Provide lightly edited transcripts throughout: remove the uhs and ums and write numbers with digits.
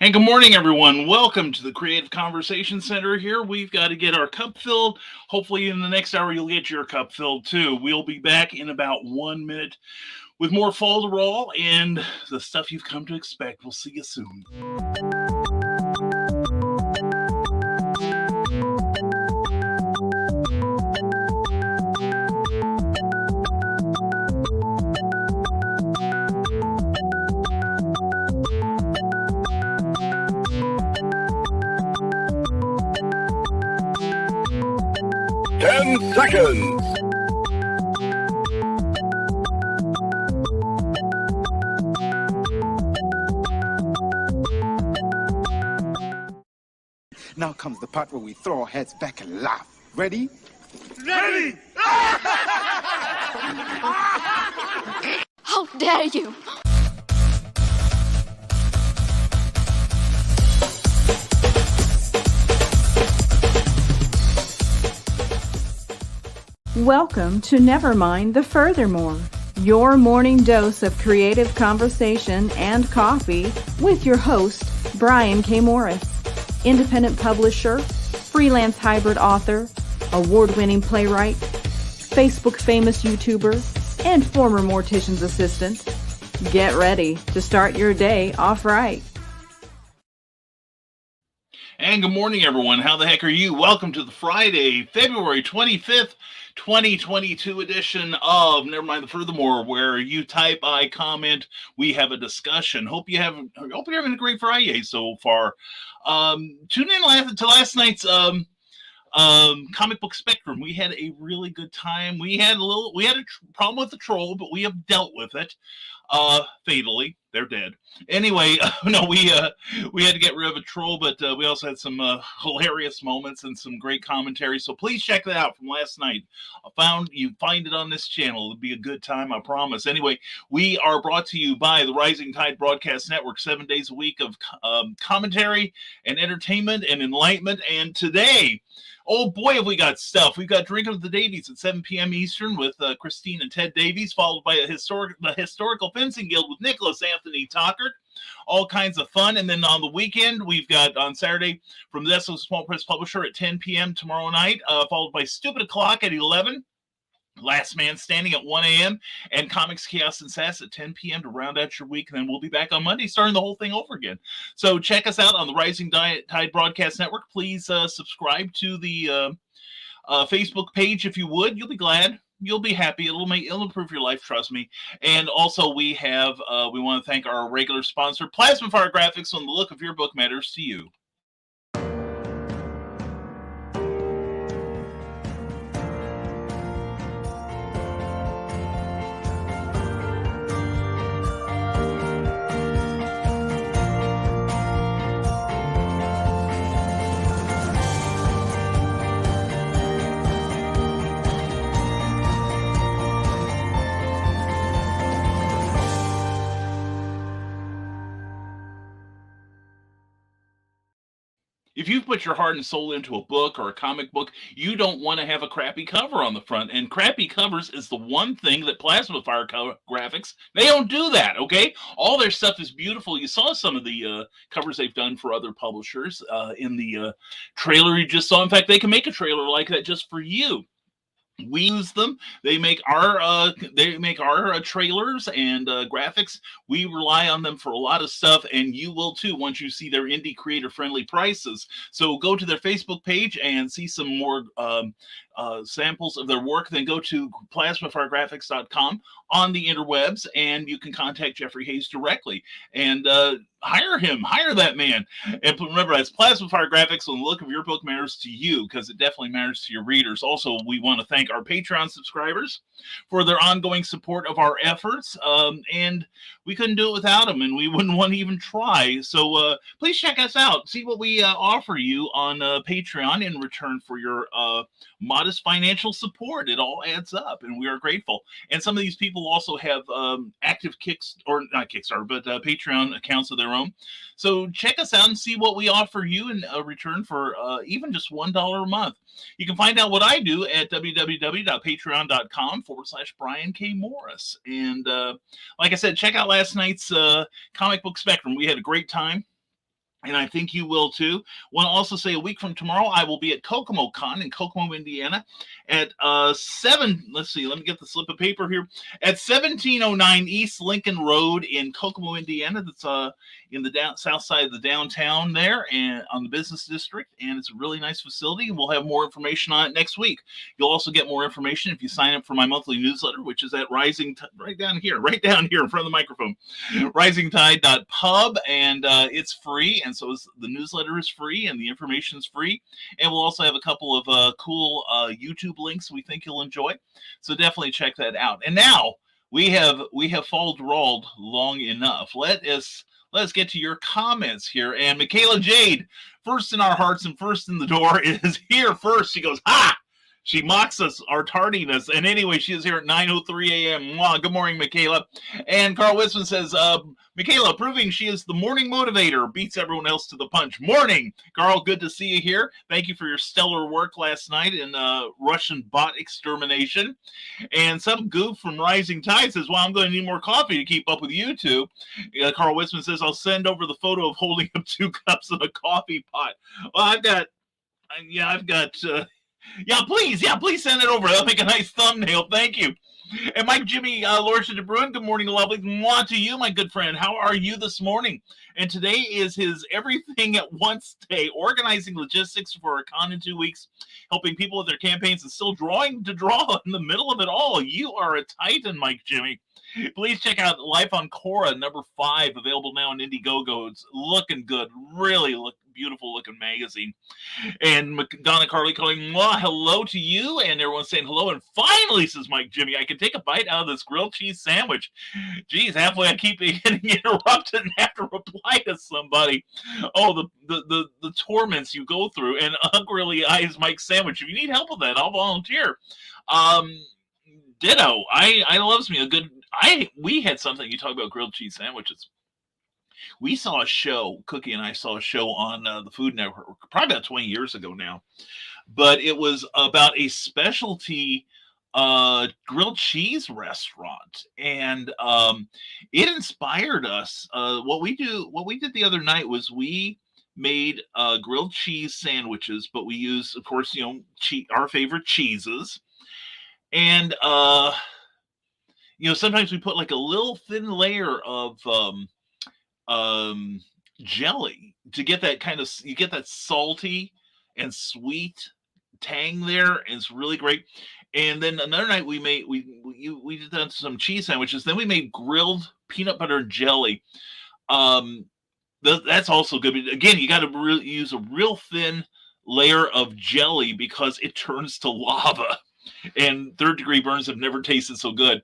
And good morning, everyone. Welcome to the Creative Conversation Center here. We've got to get our cup filled. Hopefully, in the next hour, you'll get your cup filled too. We'll be back in about 1 minute with more fall to roll and the stuff you've come to expect. We'll see you soon. 10 seconds. Now comes the part where we throw our heads back and laugh. Ready? Ready! How dare you! Welcome to Nevermind the Furthermore, your morning dose of creative conversation and coffee with your host, Brian K. Morris, independent publisher, freelance hybrid author, award-winning playwright, Facebook famous YouTuber, and former mortician's assistant. Get ready to start your day off right. And good morning, everyone. How the heck are you? Welcome to the Friday, February 25th, 2022 edition of Nevermind the Furthermore, where you type, I comment, we have a discussion. Hope you're having a great FRI-YAY so far. Tune in to last night's comic book spectrum. We had a really good time. We had a problem with the troll, but we have dealt with it fatally. They're dead. Anyway, no, we had to get rid of a troll, but we also had some hilarious moments and some great commentary. So please check that out from last night. You find it on this channel. It'll be a good time, I promise. Anyway, we are brought to you by the Rising Tide Broadcast Network, 7 days a week of commentary and entertainment and enlightenment. And today, oh boy, have we got stuff. We've got Drinking with the Davies at 7 p.m. Eastern with Christine and Ted Davies, followed by the Historical Fencing Guild with Nicholas Anthony Tockert. All kinds of fun. And then on the weekend, we've got on Saturday from the Deso Small Press Publisher at 10 p.m. tomorrow night, followed by Stupid O'Clock at 11. Last Man Standing at 1 a.m. and Comics, Chaos, and Sass at 10 p.m. to round out your week. And then we'll be back on Monday, starting the whole thing over again. So check us out on the Rising Tide Broadcast Network. Please subscribe to the Facebook page if you would. You'll be glad. You'll be happy. It'll improve your life, trust me. And also we want to thank our regular sponsor, Plasma Fire Graphics, when the look of your book matters to you. If you've put your heart and soul into a book or a comic book, you don't want to have a crappy cover on the front. And crappy covers is the one thing that Plasma Fire Graphics, they don't do that, okay? All their stuff is beautiful. You saw some of the covers they've done for other publishers in the trailer you just saw. In fact, they can make a trailer like that just for you. We use them. They make our trailers and graphics. We rely on them for a lot of stuff, and you will too once you see their indie creator friendly prices. So go to their Facebook page and see some more samples of their work. Then go to plasmafiregraphics.com on the interwebs, and you can contact Jeffrey Hayes directly and hire that man. And remember, that's Plasma Fire Graphics, when the look of your book matters to you, because it definitely matters to your readers. Also, we want to thank our Patreon subscribers for their ongoing support of our efforts, and we couldn't do it without them, and we wouldn't want to even try. So please check us out. See what we offer you on Patreon in return for your modest financial support. It all adds up, and we are grateful. And some of these people also have active Patreon accounts of their own. So check us out and see what we offer you in return for even just $1 a month. You can find out what I do at www.patreon.com/Brian K. Morris. And like I said, check out last night's comic book spectrum. We had a great time. and I think you will too. Want to also say a week from tomorrow, I will be at Kokomo Con in Kokomo, Indiana at 7. Let's see, let me get the slip of paper here. At 1709 East Lincoln Road in Kokomo, Indiana. That's in the south side of the downtown there and on the business district. And it's a really nice facility. We'll have more information on it next week. You'll also get more information if you sign up for my monthly newsletter, which is at right down here in front of the microphone, risingtide.pub, and it's free. And so the newsletter is free and the information is free. And we'll also have a couple of cool YouTube links we think you'll enjoy. So definitely check that out. And now we have followed long enough. Let's get to your comments here. And Michaela Jade, first in our hearts and first in the door, is here first. She goes, ha! She mocks us, our tardiness. And anyway, she is here at 9:03 a.m. Mwah. Good morning, Michaela. And Carl Wisman says, Michaela, proving she is the morning motivator, beats everyone else to the punch. Morning, Carl. Good to see you here. Thank you for your stellar work last night in Russian bot extermination. And some goof from Rising Tide says, well, I'm going to need more coffee to keep up with you two. Carl Wisman says, I'll send over the photo of holding up 2 cups of a coffee pot. Well, I've got please send it over. That'll make a nice thumbnail. Thank you. And Mike Jimmy Lordship de Bruin, good morning, lovely. Mwah to you, my good friend. How are you this morning? And today is his Everything at Once day, organizing logistics for a con in 2 weeks, helping people with their campaigns and still drawing to draw in the middle of it all. You are a titan, Mike Jimmy. Please check out Life on Quora, number 5, available now on Indiegogo. It's looking good, really beautiful looking magazine. And Donna Carly calling, hello to you, and everyone's saying hello. And finally, says Mike Jimmy, I can take a bite out of this grilled cheese sandwich. Geez, halfway I keep getting interrupted and have to reply to somebody. Oh, the torments you go through. And Hungrily Eyes Mike Sandwich. If you need help with that, I'll volunteer. Ditto. I loves me a good. We had something. You talk about grilled cheese sandwiches. We saw a show. Cookie and I saw a show on the Food Network, probably about 20 years ago now. But it was about a specialty grilled cheese restaurant, and it inspired us. What we did the other night was we made grilled cheese sandwiches, but we used, of course, our favorite cheeses. And sometimes we put like a little thin layer of jelly to get that you get that salty and sweet tang there, and it's really great. And then another night we did that some cheese sandwiches. Then we made grilled peanut butter jelly. That's also good. But again, you got to use a real thin layer of jelly because it turns to lava. And third-degree burns have never tasted so good.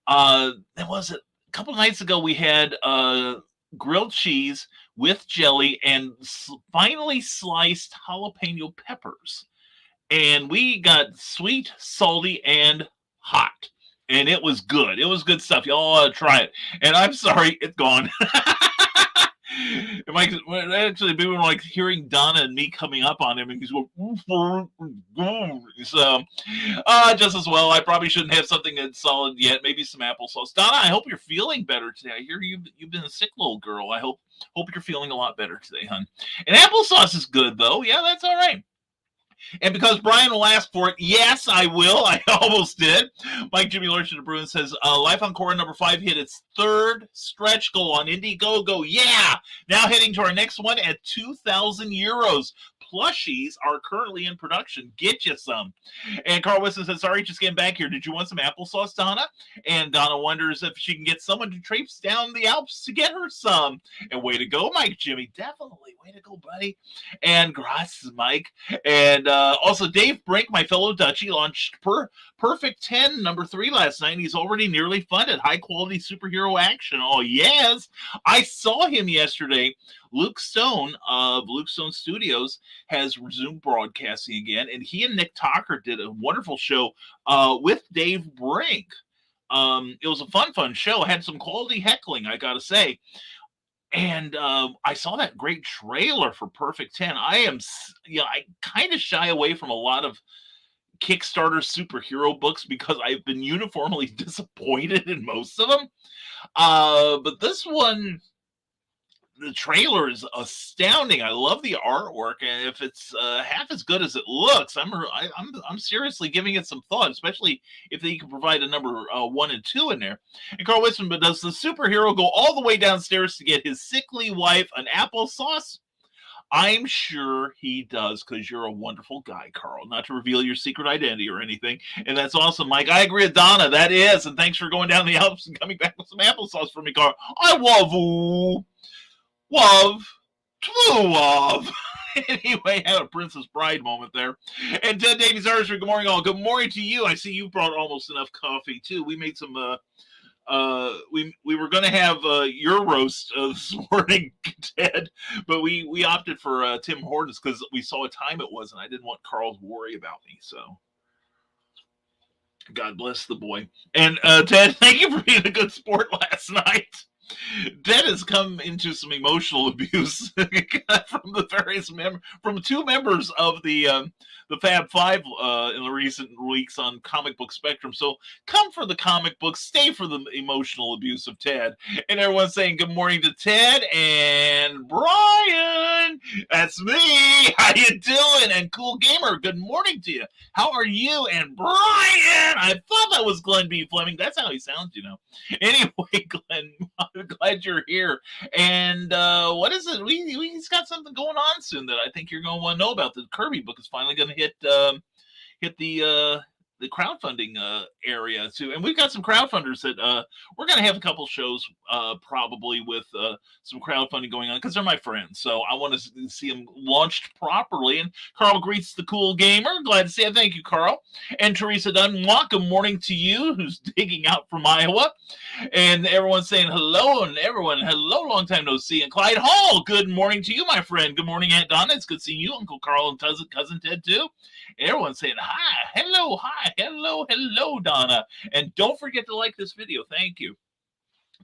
There was a couple nights ago we had grilled cheese with jelly and finely sliced jalapeno peppers. And we got sweet, salty, and hot. And it was good. It was good stuff. Y'all ought to try it. And I'm sorry, it's gone. Actually, people were like hearing Donna and me coming up on him, and he's going, so just as well. I probably shouldn't have something that's solid yet. Maybe some applesauce. Donna, I hope you're feeling better today. I hear you've been a sick little girl. I hope you're feeling a lot better today, hon. And applesauce is good, though. Yeah, that's all right. And because Brian will ask for it, yes, I will. I almost did. Mike Jimmy Lordship de Bruin says, Life on Quora number 5 hit its 3rd stretch goal on Indiegogo. Yeah! Now heading to our next one at 2,000 euros. Plushies are currently in production. Get you some. And Carl Wilson says, sorry, just getting back here. Did you want some applesauce, Donna? And Donna wonders if she can get someone to traipse down the Alps to get her some. And way to go, Mike Jimmy. Definitely. Way to go, buddy. And gracias, Mike. And also Dave Brink, my fellow Dutchie, launched Perfect 10 number 3 last night. And he's already nearly funded. High-quality superhero action. Oh, yes. I saw him yesterday. Luke Stone of Luke Stone Studios has resumed broadcasting again, and he and Nick Tucker did a wonderful show with Dave Brink. It was a fun show. It had some quality heckling, I gotta say. And I saw that great trailer for Perfect 10. I kind of shy away from a lot of Kickstarter superhero books because I've been uniformly disappointed in most of them. But this one the trailer is astounding. I love the artwork, and if it's half as good as it looks, I'm seriously giving it some thought, especially if they can provide a number 1 and 2 in there. And Carl Winston, but does the superhero go all the way downstairs to get his sickly wife an applesauce? I'm sure he does, because you're a wonderful guy, Carl. Not to reveal your secret identity or anything. And that's awesome, Mike. I agree with Donna. That is. And thanks for going down the Alps and coming back with some applesauce for me, Carl. I love love. Anyway, had a Princess Bride moment there. And Ted Davies Archer, good morning, all. Good morning to you. I see you brought almost enough coffee, too. We made some... we were going to have your roast this morning, Ted, but we opted for Tim Hortons because we saw what time it was, and I didn't want Carl to worry about me. So, God bless the boy. And Ted, thank you for being a good sport last night. Ted has come into some emotional abuse from the various from 2 members of the Fab Five in the recent weeks on Comic Book Spectrum. So come for the comic books, stay for the emotional abuse of Ted. And everyone's saying good morning to Ted and Brian. That's me. How you doing? And Cool Gamer, good morning to you. How are you? And Brian, I thought that was Glenn B. Fleming. That's how he sounds, you know. Anyway, Glenn, I'm glad you're here. And what is it? He's got something going on soon that I think you're going to want to know about. The Kirby book is finally going to hit the crowdfunding area too, and we've got some crowdfunders that we're going to have a couple shows probably with some crowdfunding going on because they're my friends. So I want to see them launched properly. And Carl greets the Cool Gamer. Glad to see you. Thank you, Carl. And Teresa Dunwalk, good morning to you, who's digging out from Iowa. And everyone's saying hello, and everyone, hello, long time no see. And Clyde Hall, good morning to you, my friend. Good morning, Aunt Donna. It's good seeing you, Uncle Carl, and cousin Ted too. And everyone's saying hi, hello, Donna. And don't forget to like this video. Thank you.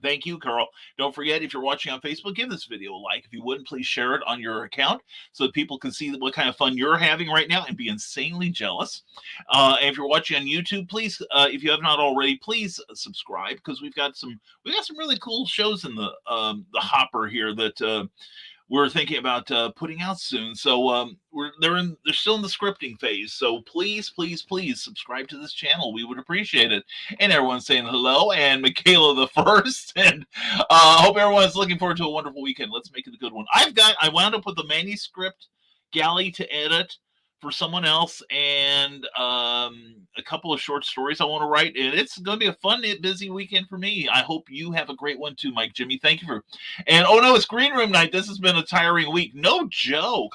Thank you, Carl. Don't forget, if you're watching on Facebook, give this video a like. If you wouldn't, please share it on your account so that people can see what kind of fun you're having right now and be insanely jealous. And if you're watching on YouTube, please, if you have not already, please subscribe, because we've got some really cool shows in the hopper here that we're thinking about putting out soon. So they're still in the scripting phase. So please subscribe to this channel. We would appreciate it. And everyone's saying hello, and Michaela the First. And I hope everyone's looking forward to a wonderful weekend. Let's make it a good one. I wound up with a manuscript galley to edit for someone else, and a couple of short stories I want to write, and it's going to be a fun, busy weekend for me. I hope you have a great one too, Mike Jimmy. Thank you for. And oh no, it's Green Room night. This has been a tiring week. No joke.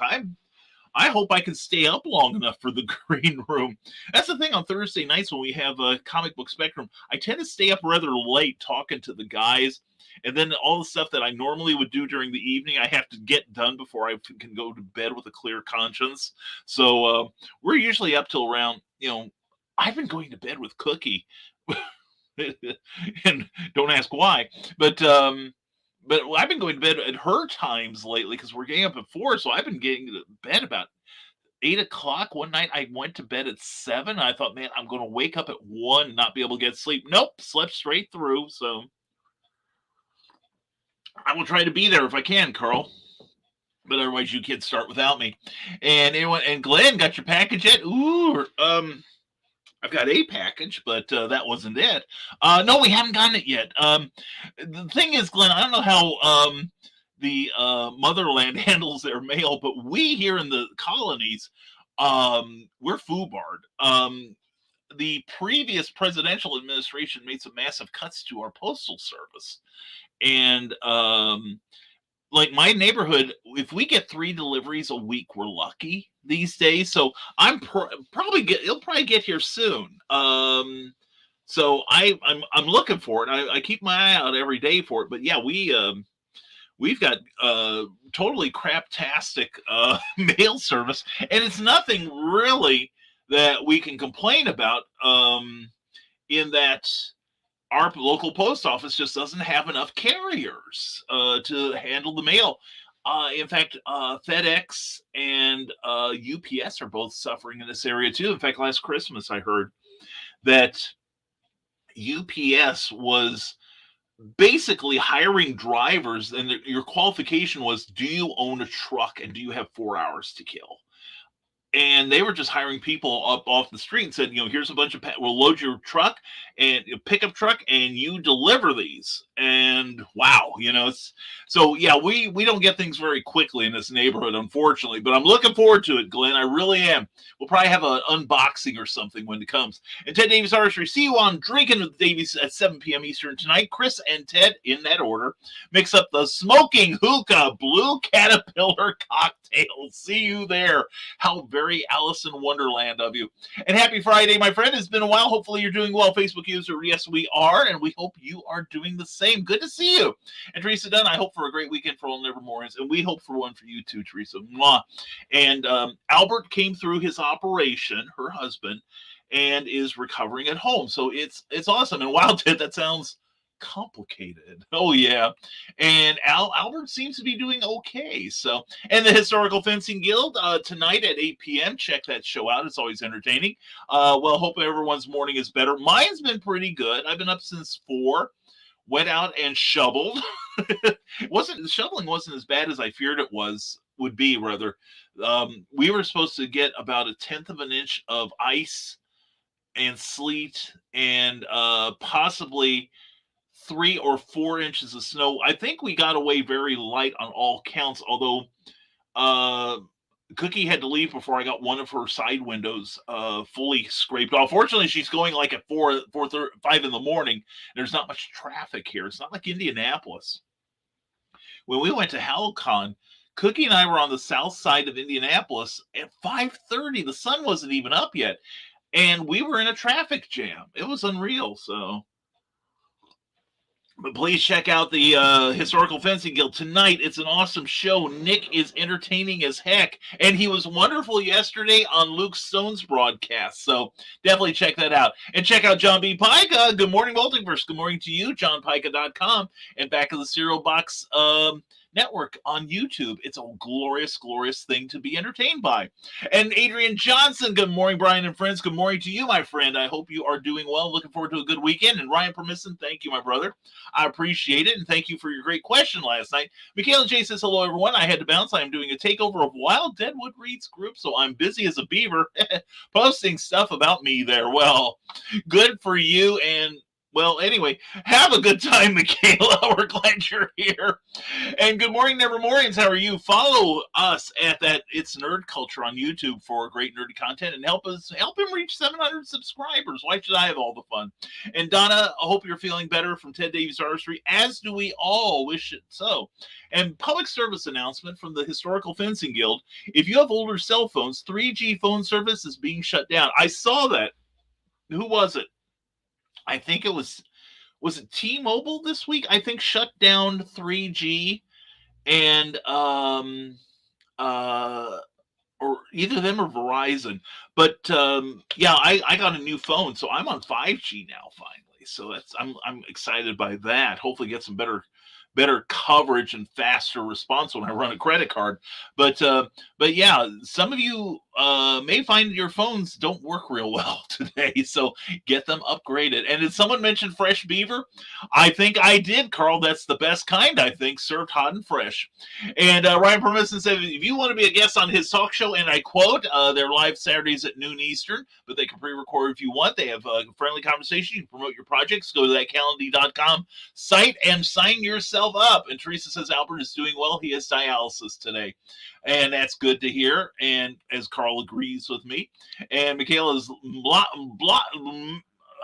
I hope I can stay up long enough for the Green Room. That's the thing on Thursday nights when we have a Comic Book Spectrum. I tend to stay up rather late talking to the guys. And then all the stuff that I normally would do during the evening, I have to get done before I can go to bed with a clear conscience. So we're usually up till around, I've been going to bed with Cookie. And don't ask why. But I've been going to bed at her times lately because we're getting up at 4. So I've been getting to bed about 8 o'clock. One night I went to bed at 7. I thought, man, I'm going to wake up at 1 and not be able to get sleep. Nope, slept straight through. So I will try to be there if I can, Carl. But otherwise, you kids start without me. And Glenn, got your package yet? Ooh, I've got a package, but that wasn't it. No, we haven't gotten it yet. The thing is, Glenn, I don't know how the motherland handles their mail, but we here in the colonies, we're FUBAR'd. The previous presidential administration made some massive cuts to our postal service. And like my neighborhood, if we get 3 deliveries a week, we're lucky these days. So I'm it'll probably get here soon. So I'm looking for it. I keep my eye out every day for it. But yeah, we've got totally craptastic mail service, and it's nothing really that we can complain about. In that our local post office just doesn't have enough carriers to handle the mail. In fact, FedEx and UPS are both suffering in this area too. In fact, last Christmas I heard that UPS was basically hiring drivers, and your qualification was, do you own a truck and do you have 4 hours to kill? And they were just hiring people up off the street and said, here's a bunch of we'll load your truck and pickup truck and you deliver these. And wow, so yeah, we don't get things very quickly in this neighborhood, unfortunately, but I'm looking forward to it, Glenn. I really am. We'll probably have an unboxing or something when it comes. And Ted Davies Artistry, see you on Drinking with Davies at 7 p.m. Eastern tonight. Chris and Ted, in that order, mix up the smoking hookah blue caterpillar cocktail. See you there. How very Alice in Wonderland of you. And happy Friday, my friend. It's been a while. Hopefully you're doing well, Facebook user. Yes, we are, and we hope you are doing the same. Good to see you. And Teresa Dunn, I hope for a great weekend for all Nevermorians, and we hope for one for you too, Teresa. Mwah. And Albert came through his operation, her husband, and is recovering at home. So it's awesome. And wow, Ted, that sounds complicated. Oh yeah. And Albert seems to be doing okay. So, and the Historical Fencing Guild tonight at 8 p.m. Check that show out. It's always entertaining. Well, hope everyone's morning is better. Mine's been pretty good. I've been up since 4, went out and shoveled. Shoveling wasn't as bad as I feared it would be rather. We were supposed to get about 1/10 of an inch of ice and sleet and possibly 3 or 4 inches of snow. I think we got away very light on all counts, although Cookie had to leave before I got one of her side windows fully scraped off. Fortunately, she's going like at 5 in the morning. There's not much traffic here. It's not like Indianapolis. When we went to HowlCon, Cookie and I were on the south side of Indianapolis at 5:30. The sun wasn't even up yet, and we were in a traffic jam. It was unreal. So. But please check out the Historical Fencing Guild tonight. It's an awesome show. Nick is entertaining as heck, and he was wonderful yesterday on Luke Stone's broadcast. So definitely check that out. And check out John B. Pica. Good morning, Multiverse. Good morning to you, johnpica.com, and Back of the Cereal Box Network on YouTube. It's a glorious, glorious thing to be entertained by. And Adrian Johnson, good morning, Brian and friends. Good morning to you, my friend. I hope you are doing well. Looking forward to a good weekend. And Ryan Permisson, thank you, my brother. I appreciate it, and thank you for your great question last night. Michaela J says, hello, everyone. I had to bounce. I am doing a takeover of Wild Deadwood Reads group, so I'm busy as a beaver posting stuff about me there. Well, good for you, and well, anyway, have a good time, Michaela. We're glad you're here. And good morning, Nevermorians. How are you? Follow us at that It's Nerd Culture on YouTube for great nerdy content and help him reach 700 subscribers. Why should I have all the fun? And Donna, I hope you're feeling better from Ted Davies Artistry, as do we all. Wish it so. And public service announcement from the Historical Fencing Guild. If you have older cell phones, 3G phone service is being shut down. I saw that. Who was it? I think it was it T-Mobile this week? I think shut down 3G and or either them or Verizon. But yeah, I got a new phone, so I'm on 5G now finally. So I'm excited by that. Hopefully get some better coverage and faster response when I run a credit card. But yeah, some of you may find your phones don't work real well today, so get them upgraded. And did someone mention fresh beaver? I think I did, Carl. That's the best kind, I think, served hot and fresh. And Ryan Permisson said, if you want to be a guest on his talk show, and I quote, they're live Saturdays at noon Eastern, but they can pre-record if you want. They have a friendly conversation. You can promote your projects. Go to that Calendly.com site and sign yourself up. And Teresa says Albert is doing well. He has dialysis today, and that's good to hear. And as Carl agrees with me, and Michaela is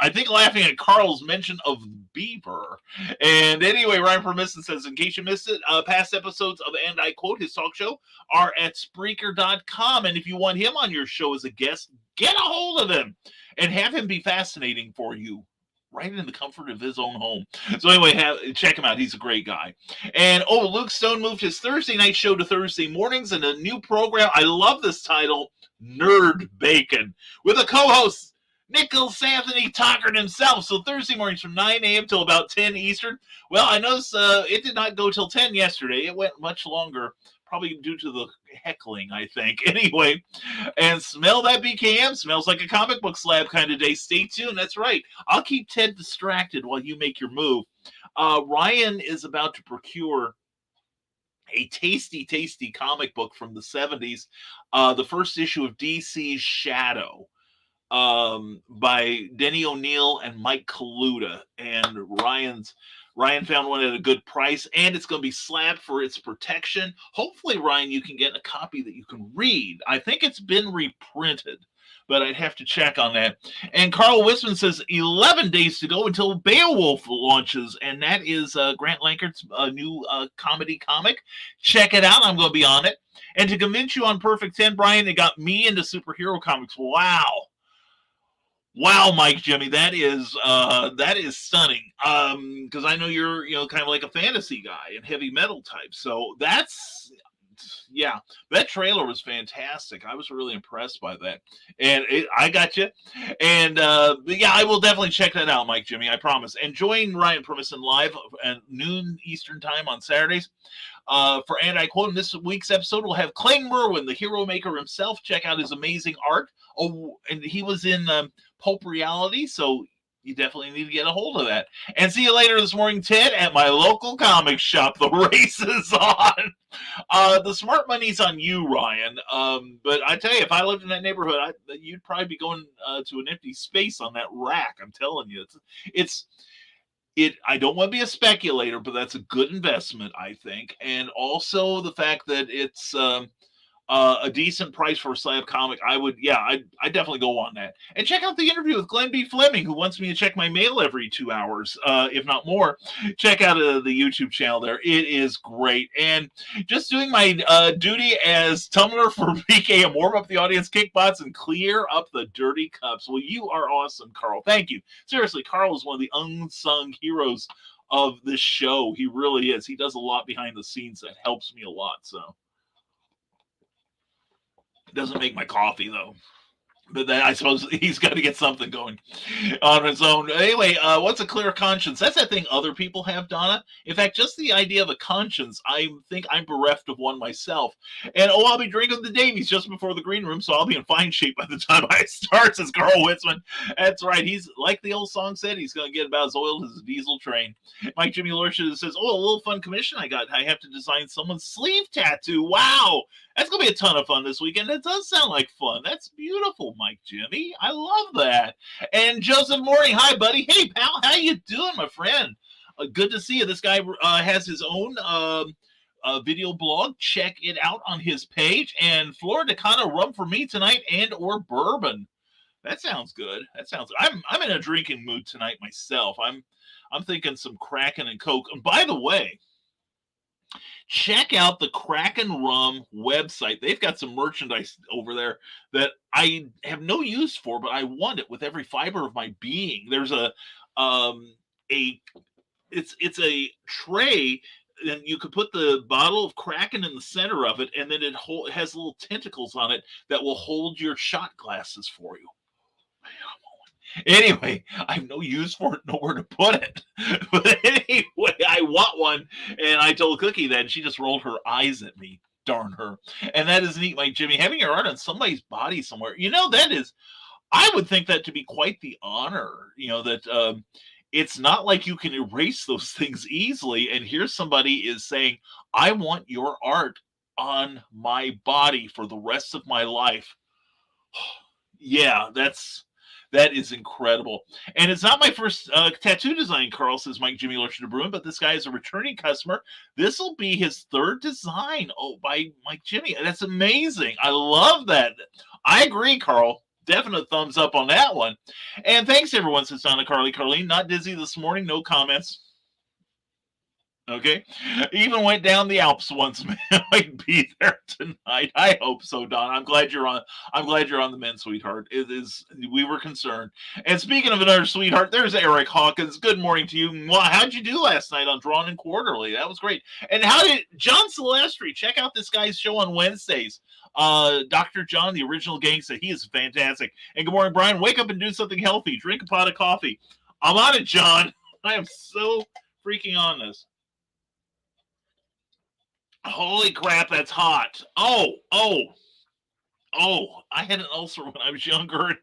I think laughing at Carl's mention of beaver. And anyway, Ryan Permisson says, in case you missed it, past episodes of And I Quote, his talk show, are at Spreaker.com. And if you want him on your show as a guest, get a hold of him and have him be fascinating for you, right in the comfort of his own home. So anyway, check him out. He's a great guy. And Luke Stone moved his Thursday night show to Thursday mornings in a new program. I love this title, Nerd Bacon, with a co-host, Nicholas Anthony Tockert himself. So Thursday mornings from 9 a.m. till about 10 Eastern. Well, I noticed it did not go till 10 yesterday. It went much longer, probably due to the heckling, I think. Anyway, and smell that BKM. Smells like a comic book slab kind of day. Stay tuned. That's right. I'll keep Ted distracted while you make your move. Ryan is about to procure a tasty, tasty comic book from the 70s, the first issue of DC's Shadow, by Denny O'Neil and Mike Kaluta. And Ryan found one at a good price, and it's going to be slabbed for its protection. Hopefully, Ryan, you can get a copy that you can read. I think it's been reprinted, but I'd have to check on that. And Carl Wisman says 11 days to go until Beowulf launches, and that is Grant Lankert's new comedy comic. Check it out. I'm going to be on it. And to convince you on Perfect 10, Brian, it got me into superhero comics. Wow, Mike Jimmy, that is stunning. Because I know you're kind of like a fantasy guy and heavy metal type. So that trailer was fantastic. I was really impressed by that, and I got you. And I will definitely check that out, Mike Jimmy. I promise. And join Ryan Permison live at noon Eastern time on Saturdays. And I quote, in this week's episode, we'll have Clayton Merwin, the hero maker himself. Check out his amazing art. Oh, and he was in Pulp Reality, so you definitely need to get a hold of that. And see you later this morning, Ted, at my local comic shop. The race is on. The smart money's on you, Ryan. But I tell you, if I lived in that neighborhood, you'd probably be going to an empty space on that rack. I'm telling you, I don't want to be a speculator, but that's a good investment, I think. And also the fact that it's a decent price for a slab comic, I'd definitely go on that. And check out the interview with Glenn B. Fleming, who wants me to check my mail every 2 hours, if not more. Check out the YouTube channel there. It is great. And just doing my duty as tumbler for PK, warm up the audience, kick butts, and clear up the dirty cups. Well, you are awesome, Carl. Thank you. Seriously, Carl is one of the unsung heroes of this show. He really is. He does a lot behind the scenes that helps me a lot, so. Doesn't make my coffee, though. But then I suppose he's got to get something going on his own. Anyway, what's a clear conscience? That's that thing other people have, Donna. In fact, just the idea of a conscience, I think I'm bereft of one myself. And, I'll be drinking the Davies just before the green room, so I'll be in fine shape by the time I start, says Carl Witzman. That's right. He's, like the old song said, he's going to get about as oiled as a diesel train. Mike Jimmy Lorsha says, a little fun commission I got. I have to design someone's sleeve tattoo. Wow. That's going to be a ton of fun this weekend. It does sound like fun. That's beautiful, Mike Jimmy. I love that. And Joseph Morning, hi, buddy. Hey, pal, how you doing, my friend? Good to see you. This guy has his own video blog. Check it out on his page. And Florida kind of rum for me tonight, and or bourbon. That sounds good. I'm in a drinking mood tonight myself. I'm thinking some Kraken and Coke. And by the way, check out the Kraken Rum website. They've got some merchandise over there that I have no use for, but I want it with every fiber of my being. There's it's a tray, and you could put the bottle of Kraken in the center of it, and then it has little tentacles on it that will hold your shot glasses for you. Anyway, I have no use for it, nowhere to put it. But anyway, I want one, and I told Cookie that, and she just rolled her eyes at me. Darn her. And that is neat, Mike Jimmy. Having your art on somebody's body somewhere, that is, I would think that to be quite the honor, that it's not like you can erase those things easily. And here somebody is saying, I want your art on my body for the rest of my life. Yeah, that is incredible. And it's not my first tattoo design, Carl, says Mike Jimmy Lurcher de Bruin, but this guy is a returning customer. This will be his third design. By Mike Jimmy. That's amazing. I love that. I agree, Carl. Definite thumbs up on that one. And thanks, everyone, says Donna Carlene. Not dizzy this morning. No comments. Okay, even went down the Alps once. Might be there tonight. I hope so, Don. I'm glad you're on. I'm glad you're on the men, sweetheart. It is. We were concerned. And speaking of another sweetheart, there's Eric Hawkins. Good morning to you. Well, how'd you do last night on Drawn and Quarterly? That was great. And how did John Celestri? Check out this guy's show on Wednesdays. Dr. John, the original gangster. He is fantastic. And good morning, Brian. Wake up and do something healthy. Drink a pot of coffee. I'm on it, John. I am so freaking on this. Holy crap, that's hot. Oh. Oh, I had an ulcer when I was younger.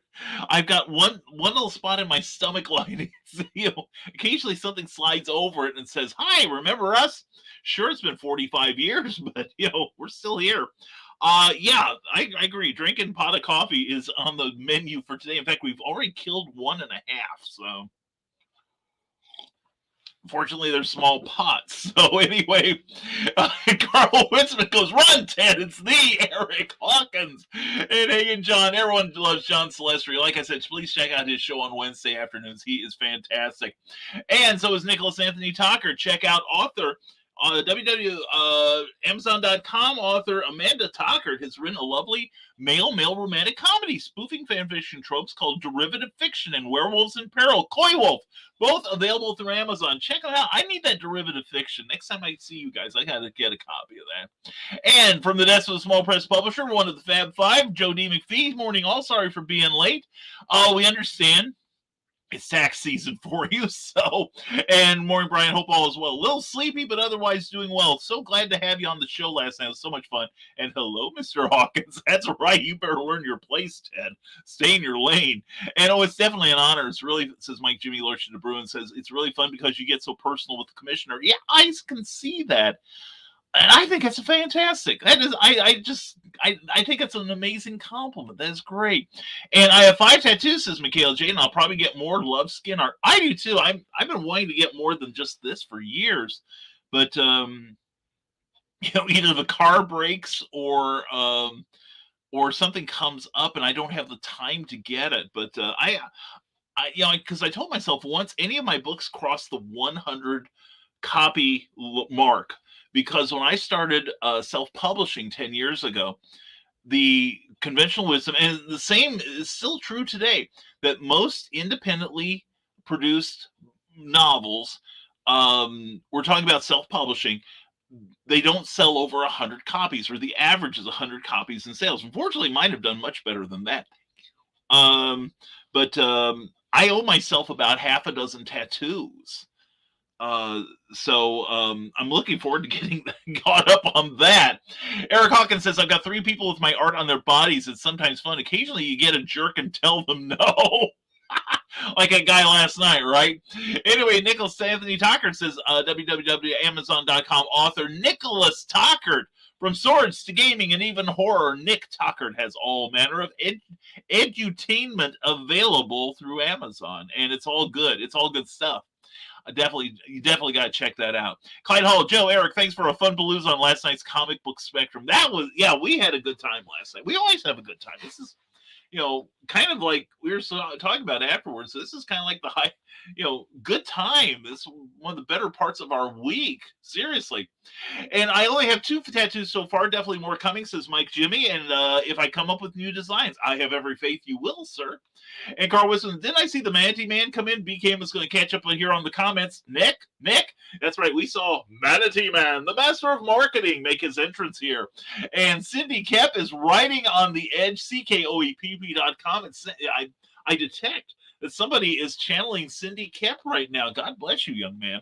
I've got one little spot in my stomach lining. Occasionally something slides over it and says, "Hi, remember us?" Sure, it's been 45 years, but we're still here. Yeah, I agree. Drinking pot of coffee is on the menu for today. In fact, we've already killed one and a half. So fortunately, they're small pots. So anyway, Carl Winston goes, "Run, Ted! It's the Eric Hawkins." And hey, and John, everyone loves John Celestri. Like I said, please check out his show on Wednesday afternoons. He is fantastic. And so is Nicholas Anthony Tucker. Check out author Amazon.com author Amanda Tockert has written a lovely male romantic comedy spoofing fan fiction tropes called Derivative Fiction and Werewolves in Peril. Coy Wolf, both available through Amazon. Check it out. I need that derivative fiction. Next time I see you guys, I got to get a copy of that. And from the desk of the small press publisher, one of the Fab Five, Joe D. McFee. Morning all. Sorry for being late. We understand. It's tax season for you, so, and morning, Brian, hope all is well. A little sleepy, but otherwise doing well. So glad to have you on the show last night. It was so much fun. And hello, Mr. Hawkins. That's right. You better learn your place, Ted. Stay in your lane. And it's definitely an honor. It's really, says Mike Jimmy Lurch de Bruin, says, it's really fun because you get so personal with the commissioner. Yeah, I can see that. And I think it's fantastic. That is, I think it's an amazing compliment. That's great. And I have 5 tattoos, says Michaela J, and I'll probably get more love skin art. I do too. I've been wanting to get more than just this for years, but either the car breaks or something comes up and I don't have the time to get it. But because I told myself once any of my books cross the 100 copy mark. Because when I started self-publishing 10 years ago, the conventional wisdom, and the same is still true today, that most independently produced novels, we're talking about self-publishing, they don't sell over 100 copies, or the average is 100 copies in sales. Unfortunately, mine have done much better than that. But I owe myself about half a dozen tattoos. So I'm looking forward to getting caught up on that. Eric Hawkins says, I've got 3 people with my art on their bodies. It's sometimes fun. Occasionally you get a jerk and tell them no. Like a guy last night, right? Anyway, Nicholas Anthony Tockert says, www.amazon.com author Nicholas Tockert. From swords to gaming and even horror, Nick Tockert has all manner of edutainment available through Amazon. And it's all good. It's all good stuff. You definitely got to check that out. Clyde Hall, Joe, Eric, thanks for a fun palooza on last night's comic book spectrum. We had a good time last night. We always have a good time. This is, kind of like we were talking about afterwards. This is kind of like the high, good time. This is one of the better parts of our week. Seriously. And I only have 2 tattoos so far. Definitely more coming, says Mike Jimmy. And if I come up with new designs, I have every faith you will, sir. And Carl Wilson, didn't I see the Manatee Man come in? BKM was going to catch up here on the comments. Nick, that's right. We saw Manatee Man, the master of marketing, make his entrance here. And Cindy Kep is writing on the edge, CKOEPP.com. And I detect that somebody is channeling Cindy Kep right now. God bless you, young man.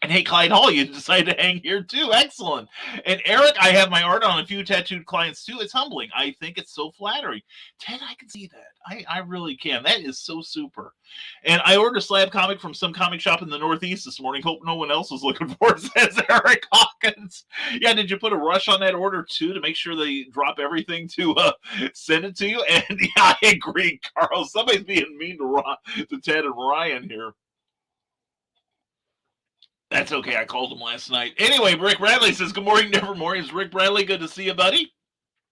And hey, Clyde Hall, you decided to hang here too. Excellent. And Eric, I have my art on a few tattooed clients too. It's humbling. I think it's so flattering. Ted, I can see that. I really can. That is so super. And I ordered a slab comic from some comic shop in the Northeast this morning. Hope no one else was looking for it, says Eric Hawkins. Yeah, did you put a rush on that order too to make sure they drop everything to send it to you? And yeah, I agree, Carl. Somebody's being mean to Ted and Ryan here. That's okay. I called him last night. Anyway, Rick Bradley says, good morning, Nevermore. It's Rick Bradley. Good to see you, buddy.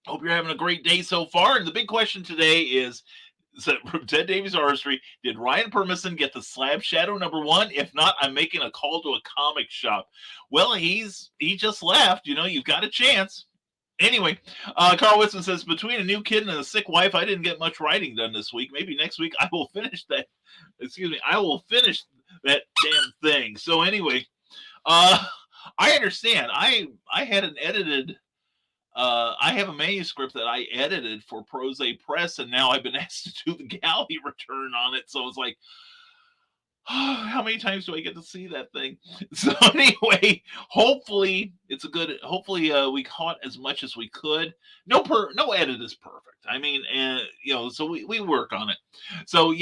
Hope you're having a great day so far. And the big question today is, from Ted Davies Artistry, did Ryan Permison get the slab shadow #1? If not, I'm making a call to a comic shop. Well, he just left. You've got a chance. Anyway, Carl Whitson says, between a new kid and a sick wife, I didn't get much writing done this week. Maybe next week I will finish that. I will finish that damn thing. So anyway, I understand. I had an edited, I have a manuscript that I edited for Prose Press, and now I've been asked to do the galley return on it. So it's like, How many times do I get to see that thing? So anyway, hopefully we caught as much as we could. No edit is perfect. I mean, so we work on it. So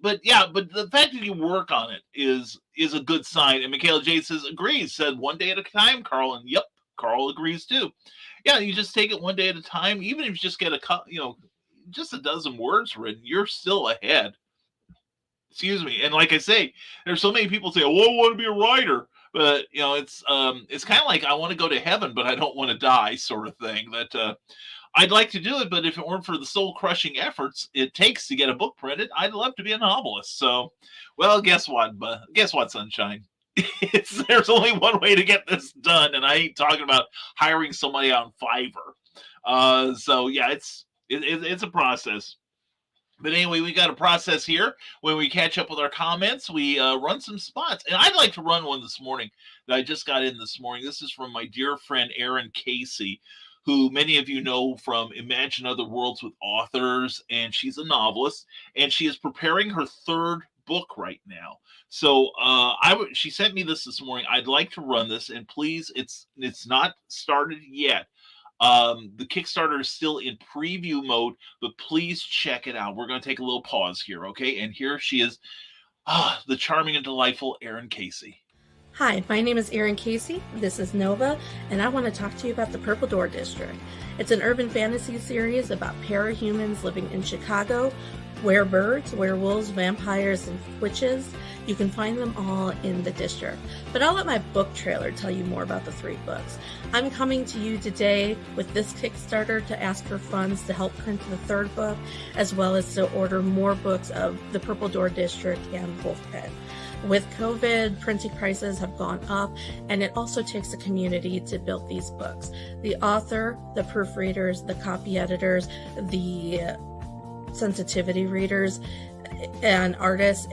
but the fact that you work on it is a good sign. And Michaela J agrees, said one day at a time, Carl, and yep, Carl agrees too. Yeah, you just take it one day at a time. Even if you just get just a dozen words written, you're still ahead. Excuse me. And like I say, there's so many people say, "Oh, I want to be a writer," but it's kind of like I want to go to heaven, but I don't want to die, sort of thing. That I'd like to do it, but if it weren't for the soul crushing efforts it takes to get a book printed, I'd love to be a novelist. So, well, guess what? Sunshine? There's only one way to get this done, and I ain't talking about hiring somebody on Fiverr. So yeah, it's a process. But anyway, we got a process here. When we catch up with our comments, we run some spots. And I'd like to run one this morning that I just got in this morning. This is from my dear friend, Erin Casey, who many of you know from Imagine Other Worlds with Authors. And she's a novelist. And she is preparing her third book right now. So she sent me this morning. I'd like to run this. And please, it's not started yet. The Kickstarter is still in preview mode, but please check it out. We're going to take a little pause here, okay? And here she is, the charming and delightful Erin Casey. Hi, my name is Erin Casey. This is Nova, and I want to talk to you about the Purple Door District. It's an urban fantasy series about parahumans living in Chicago, werebirds, werewolves, vampires, and witches. You can find them all in the district. But I'll let my book trailer tell you more about the 3 books. I'm coming to you today with this Kickstarter to ask for funds to help print the 3rd book, as well as to order more books of the Purple Door District and Wolfpen. With COVID, printing prices have gone up, and it also takes a community to build these books. The author, the proofreaders, the copy editors, the sensitivity readers, and artists.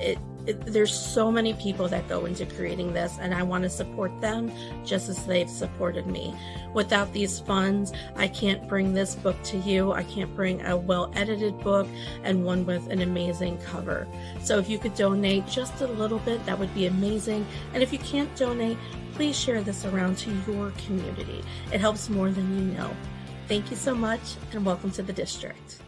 There's so many people that go into creating this, and I want to support them just as they've supported me. Without these funds, I can't bring this book to you. I can't bring a well-edited book and one with an amazing cover. So if you could donate just a little bit, that would be amazing. And if you can't donate, please share this around to your community. It helps more than you know. Thank you so much, and welcome to the district.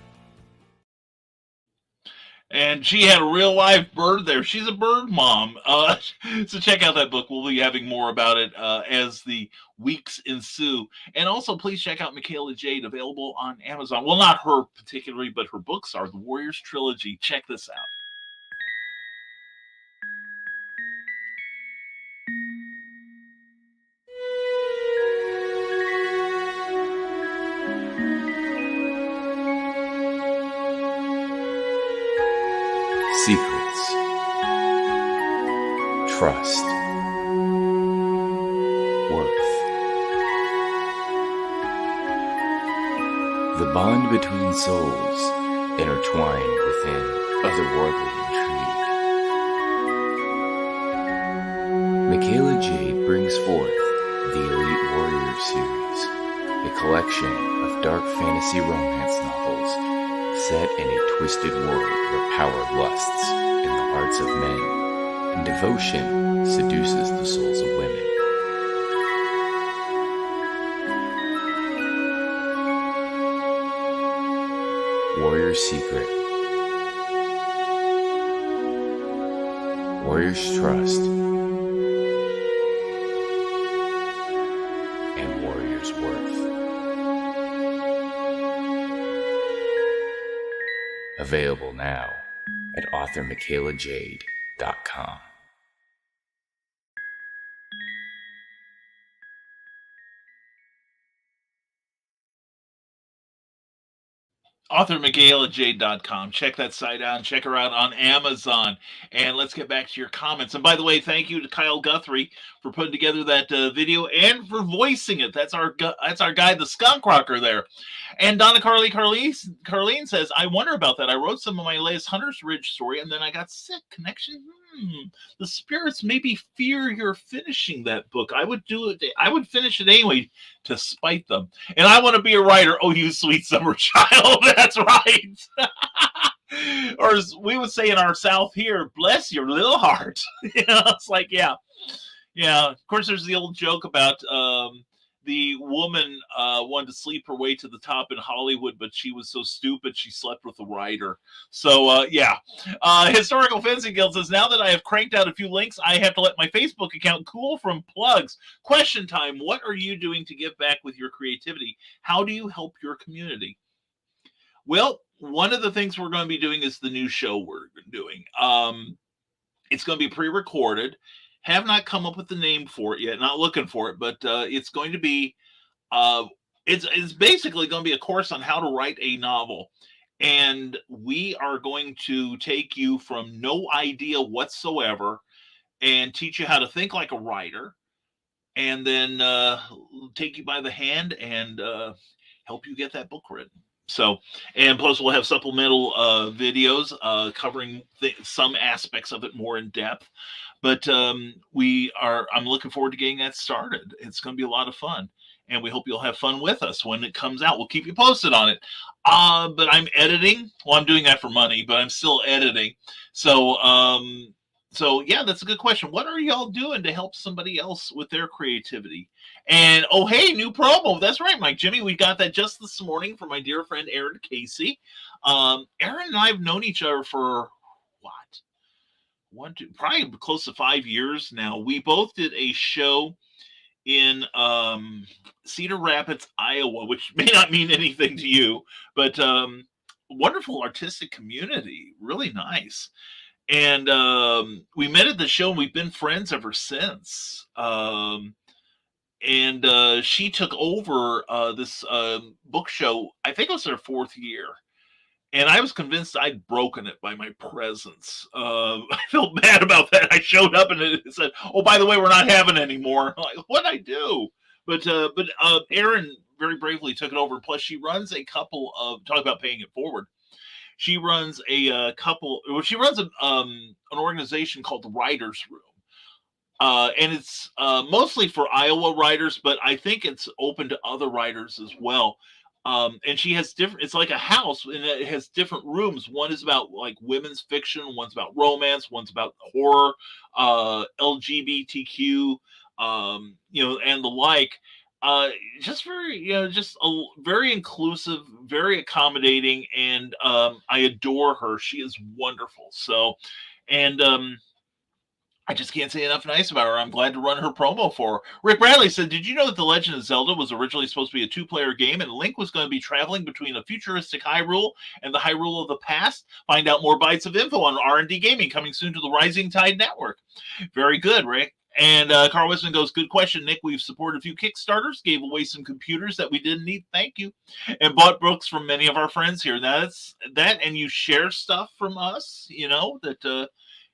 And she had a real live bird there. She's a bird mom. So check out that book. We'll be having more about it as the weeks ensue. And also, please check out Michaela Jade, available on Amazon. Well, not her particularly, but her books are the Warriors Trilogy. Check this out. Secrets, trust, worth. The bond between souls intertwined within otherworldly intrigue. Michaela Jade brings forth the Elite Warrior series, a collection of dark fantasy romance novels set in a twisted world where power lusts in the hearts of men and devotion seduces the souls of women. Warrior's Secret, Warrior's Trust, and Warrior's Worth. Available now at authormichaelajade.com. authormichaelajade.com. Check that site out and check her out on Amazon. And let's get back to your comments. And by the way, thank you to Kyle Guthrie for putting together that video and for voicing it. That's our guy, the skunk rocker there. And Donna Carleen says, I wonder about that. I wrote some of my latest Hunter's Ridge story and then I got sick. Connection? The spirits maybe fear you're finishing that book. I would do it. I would finish it anyway to spite them. And I want to be a writer. Oh, you sweet summer child. That's right. Or as we would say in our South here, bless your little heart. It's like, yeah. Of course, there's the old joke about the woman wanted to sleep her way to the top in Hollywood, but she was so stupid she slept with a writer. So, yeah. Historical Fencing Guild says, now that I have cranked out a few links, I have to let my Facebook account cool from plugs. Question time. What are you doing to give back with your creativity? How do you help your community? Well, one of the things we're going to be doing is the new show we're doing. It's going to be pre-recorded. Have not come up with the name for it yet. Not looking for it, but it's going to be. It's basically going to be a course on how to write a novel, and we are going to take you from no idea whatsoever and teach you how to think like a writer, and then take you by the hand and help you get that book written. So, and plus we'll have supplemental videos covering some aspects of it more in depth. But I'm looking forward to getting that started. It's going to be a lot of fun, and we hope you'll have fun with us when it comes out. We'll keep you posted on it. But I'm editing. Well, I'm doing that for money, but I'm still editing. So yeah, that's a good question. What are y'all doing to help somebody else with their creativity? And oh, hey, new promo. That's right, Mike Jimmy. We got that just this morning from my dear friend Aaron Casey. Aaron and I have known each other for probably close to 5 years now. We both did a show in Cedar Rapids, Iowa, which may not mean anything to you, but wonderful artistic community, really nice. And we met at the show, and we've been friends ever since. And she took over this book show. I think it was her 4th year. And I was convinced I'd broken it by my presence. I felt bad about that. I showed up and it said, "Oh, by the way, we're not having it anymore." I'm like, what'd I do? But Erin very bravely took it over. Plus, she runs a couple of, talk about paying it forward. She runs an organization called the Writers Room. And it's mostly for Iowa writers, but I think it's open to other writers as well. And she has it's like a house, and it has different rooms. One is about like women's fiction, one's about romance, one's about horror, LGBTQ, and the like. Just very, very inclusive, very accommodating, and I adore her. She is wonderful. So, and I just can't say enough nice about her. I'm glad to run her promo for her. Rick Bradley said, did you know that The Legend of Zelda was originally supposed to be a 2-player game, and Link was going to be traveling between a futuristic Hyrule and the Hyrule of the past? Find out more bites of info on R&D Gaming, coming soon to the Rising Tide Network. Very good, Rick. And Carl Wisman goes, good question, Nick. We've supported a few Kickstarters, gave away some computers that we didn't need. Thank you. And bought books from many of our friends here. That's that, and you share stuff from us, that...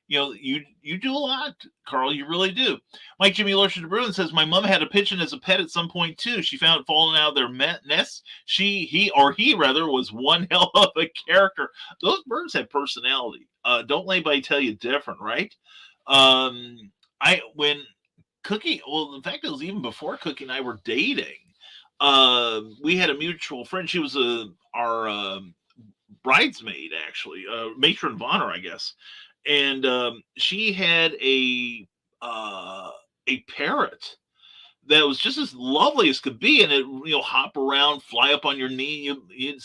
you do a lot, Carl. You really do. Mike Jimmy Lorcher de Bruin says, my mom had a pigeon as a pet at some point, too. She found it falling out of their nest. He was one hell of a character. Those birds have personality. Don't let anybody tell you different, right? When Cookie, well, in fact, it was even before Cookie and I were dating. We had a mutual friend. She was our bridesmaid, actually, matron of honor, I guess. And she had a parrot that was just as lovely as could be, and it hop around, fly up on your knee, you'd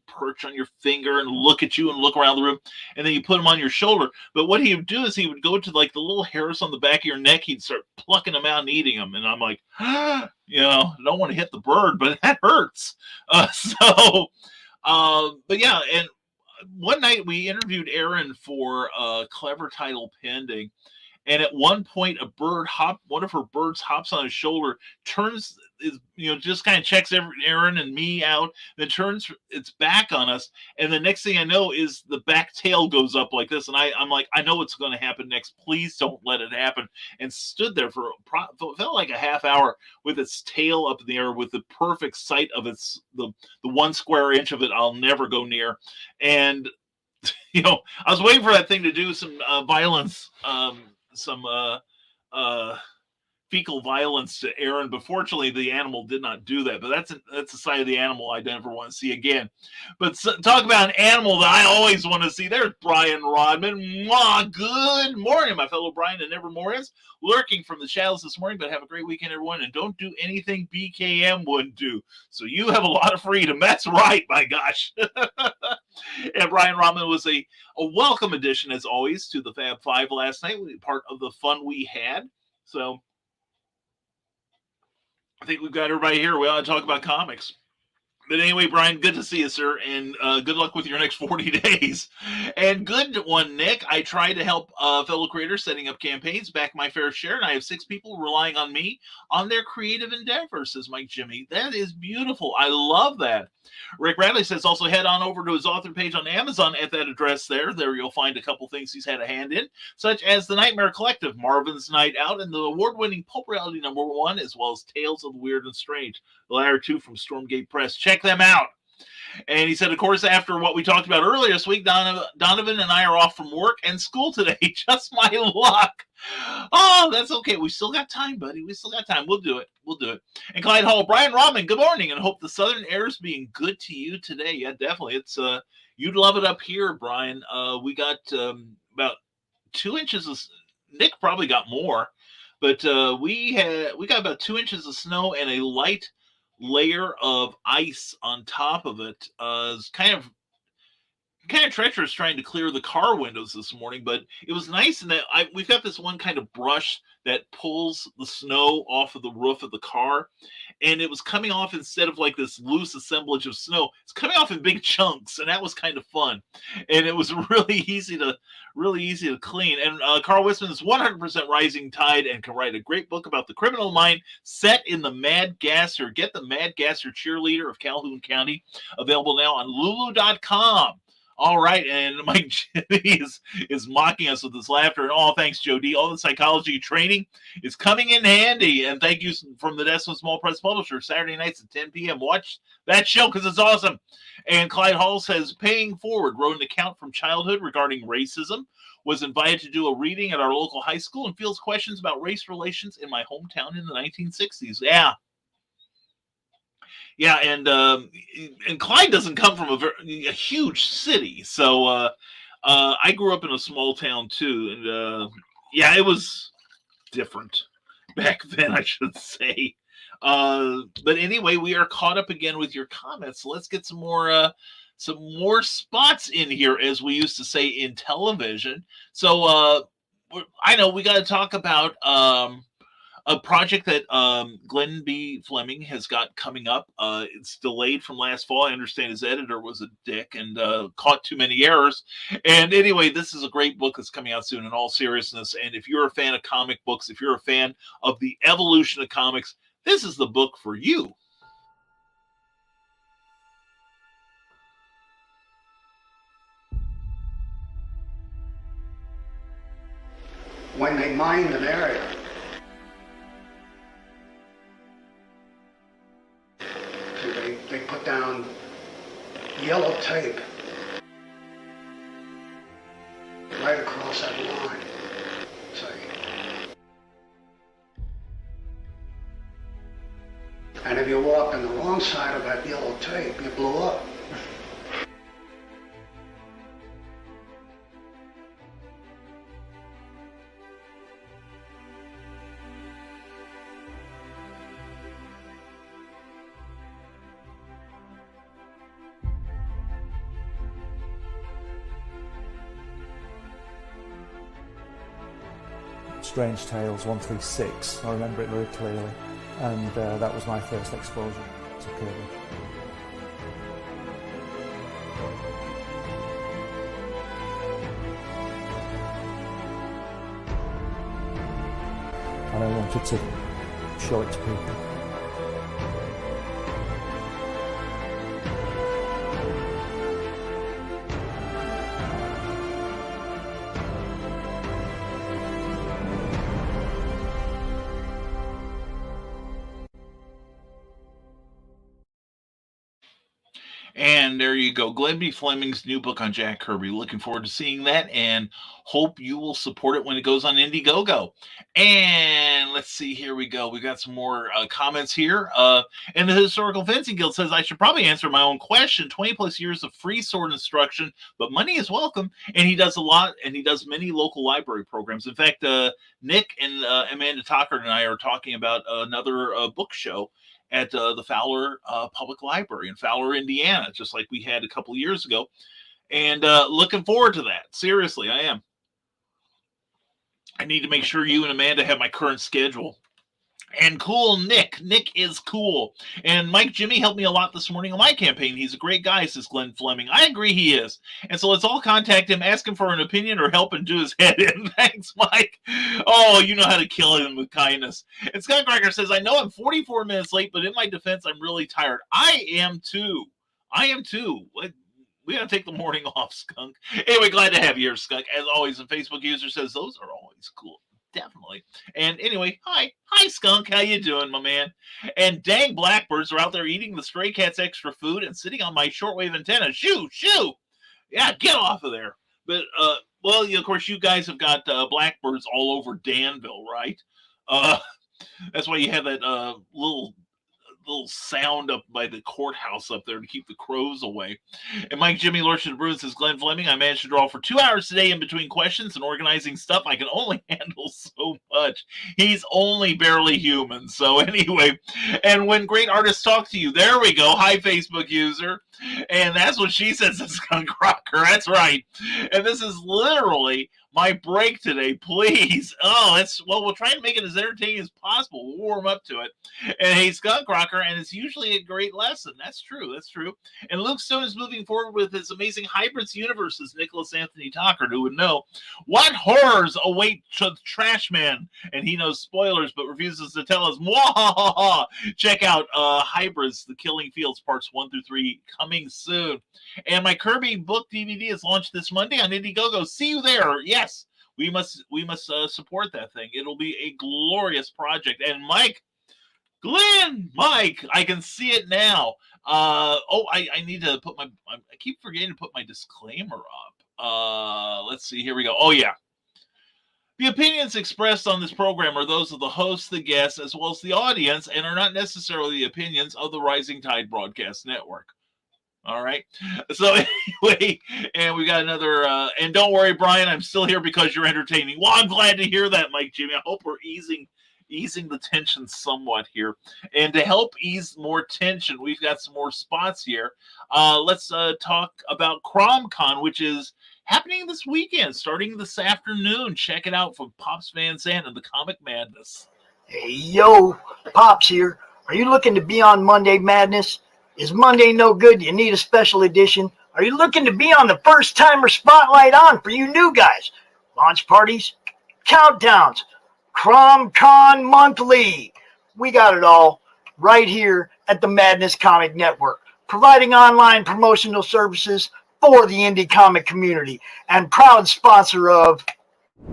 perch on your finger and look at you and look around the room, and then you put him on your shoulder. But what he would do is he would go to like the little hairs on the back of your neck, he'd start plucking them out and eating them, and I'm like, I don't want to hit the bird, but that hurts. But yeah, and one night we interviewed Aaron for Clever Title Pending, and at one point one of her birds hops on his shoulder, just kind of checks Aaron and me out, then turns its back on us, and the next thing I know is the back tail goes up like this, and I'm like, I know what's going to happen next, please don't let it happen, and stood there for felt like a half hour with its tail up in the air, with the perfect sight of the 1 square inch of it I'll never go near. And I was waiting for that thing to do some violence, some fecal violence to Aaron, but fortunately the animal did not do that. But that's a side of the animal I never want to see again. But talk about an animal that I always want to see. There's Brian Rodman. Mwah, good morning, my fellow Brian and Nevermore is lurking from the shadows this morning. But have a great weekend, everyone, and don't do anything BKM wouldn't do. So you have a lot of freedom. That's right, my gosh. And Brian Rodman was a welcome addition, as always, to the Fab Five last night. Part of the fun we had. So I think we've got everybody here. We ought to talk about comics. But anyway, Brian, good to see you, sir, and good luck with your next 40 days. And good one, Nick. I try to help fellow creators setting up campaigns, back my fair share, and I have 6 people relying on me on their creative endeavors, says Mike Jimmy. That is beautiful. I love that. Rick Bradley says also head on over to his author page on Amazon at that address there. There you'll find a couple things he's had a hand in, such as The Nightmare Collective, Marvin's Night Out, and the award-winning Pulp Reality #1, as well as Tales of the Weird and Strange, the latter 2 from Stormgate Press. Check them out. And he said, of course, after what we talked about earlier this week, Donovan and I are off from work and school today. Just my luck. Oh, that's okay. We still got time, buddy. We still got time. We'll do it. We'll do it. And Clyde Hall, Brian Rodman, good morning, and hope the southern air is being good to you today. Yeah, definitely. It's you'd love it up here, Brian. We got about 2 inches of Nick probably got more, but we got about 2 inches of snow and a light layer of ice on top of it. It's kind of treacherous trying to clear the car windows this morning, but it was nice in that we've got this one kind of brush that pulls the snow off of the roof of the car, and it was coming off instead of like this loose assemblage of snow. It's coming off in big chunks, and that was kind of fun, and it was really easy to clean. And Carl Wisman is 100% rising tide and can write a great book about the criminal mind set in the Mad Gasser. Get the Mad Gasser Cheerleader of Calhoun County, available now on Lulu.com. All right, and Mike Jimmy is mocking us with his laughter. And all thanks, Joe D. All the psychology training is coming in handy. And thank you from the desk of Small Press Publisher, Saturday nights at 10 p.m. Watch that show because it's awesome. And Clyde Hall says, paying forward, wrote an account from childhood regarding racism, was invited to do a reading at our local high school, and fields questions about race relations in my hometown in the 1960s. Yeah, and Clyde doesn't come from a huge city, so I grew up in a small town too, and it was different back then, I should say. But anyway, we are caught up again with your comments. So let's get some more spots in here, as we used to say in television. So I know we got to talk about a project that Glenn B. Fleming has got coming up. It's delayed from last fall. I understand his editor was a dick and caught too many errors. And anyway, this is a great book that's coming out soon, in all seriousness. And if you're a fan of comic books, if you're a fan of the evolution of comics, this is the book for you. When they mined an area, they put down yellow tape right across that line, see. And if you walked on the wrong side of that yellow tape, you blew up. Strange Tales 136, I remember it very clearly, and that was my first exposure to Kirby. And I wanted to show it to people. And there you go. Glenn B. Fleming's new book on Jack Kirby. Looking forward to seeing that and hope you will support it when it goes on Indiegogo. And let's see, here we go. We got some more comments here. And the Historical Fencing Guild says, I should probably answer my own question. 20 plus years of free sword instruction, but money is welcome. And he does a lot, and he does many local library programs. In fact, Nick and Amanda Tucker and I are talking about another book show at the Fowler Public Library in Fowler, Indiana, just like we had a couple of years ago. And looking forward to that. Seriously, I am. I need to make sure you and Amanda have my current schedule. And cool Nick. Nick is cool. And Mike Jimmy helped me a lot this morning on my campaign. He's a great guy, says Glenn Fleming. I agree he is. And so let's all contact him, ask him for an opinion, or help him do his head in. Thanks, Mike. Oh, you know how to kill him with kindness. And Scott Cracker says, I know I'm 44 minutes late, but in my defense, I'm really tired. I am too. We got to take the morning off, Skunk. Anyway, glad to have you here, Skunk. As always, a Facebook user says, those are always cool. Definitely. And anyway, hi Skunk, how you doing, my man? And dang blackbirds are out there eating the stray cat's extra food and sitting on my shortwave antenna. Shoo! Yeah, get off of there. But well, of course, you guys have got blackbirds all over Danville, right? That's why you have that little sound up by the courthouse up there to keep the crows away. And Mike Jimmy Lordship Bruin says, Glenn Fleming, I managed to draw for 2 hours today in between questions and organizing stuff. I can only handle so much. He's only barely human. So anyway, and when great artists talk to you, there we go. Hi, Facebook user. And that's what she says, Skunk Rocker. That's right. And this is literally my break today, please. We'll try and make it as entertaining as possible. We'll warm up to it. And hey, Skunk Rocker, and it's usually a great lesson. That's true. And Luke Stone is moving forward with his amazing Hybrids universes. Nicholas Anthony Tucker, who would know what horrors await the Trash Man, and he knows spoilers but refuses to tell us. Mwahaha! Check out Hybrids: The Killing Fields parts 1 through 3 coming soon. And my Kirby book DVD is launched this Monday on Indiegogo. See you there. Yes, we must support that thing. It'll be a glorious project. And Mike, I can see it now. I need to put I keep forgetting to put my disclaimer up. Let's see. Here we go. Oh yeah. The opinions expressed on this program are those of the host, the guests, as well as the audience, and are not necessarily the opinions of the Rising Tide Broadcast Network. All right. So anyway, and we got another, and don't worry, Brian, I'm still here because you're entertaining. Well, I'm glad to hear that, Mike Jimmy. I hope we're easing the tension somewhat here. And to help ease more tension, we've got some more spots here. Let's talk about CromCon, which is happening this weekend, starting this afternoon. Check it out from Pops Van Zandt and the Comic Madness. Hey, yo, Pops here. Are you looking to be on Monday Madness? Is Monday no good? You need a special edition? Are you looking to be on the first timer spotlight on for you new guys? Launch parties, countdowns, CromCon Monthly. We got it all right here at the Madness Comic Network, providing online promotional services for the indie comic community and proud sponsor of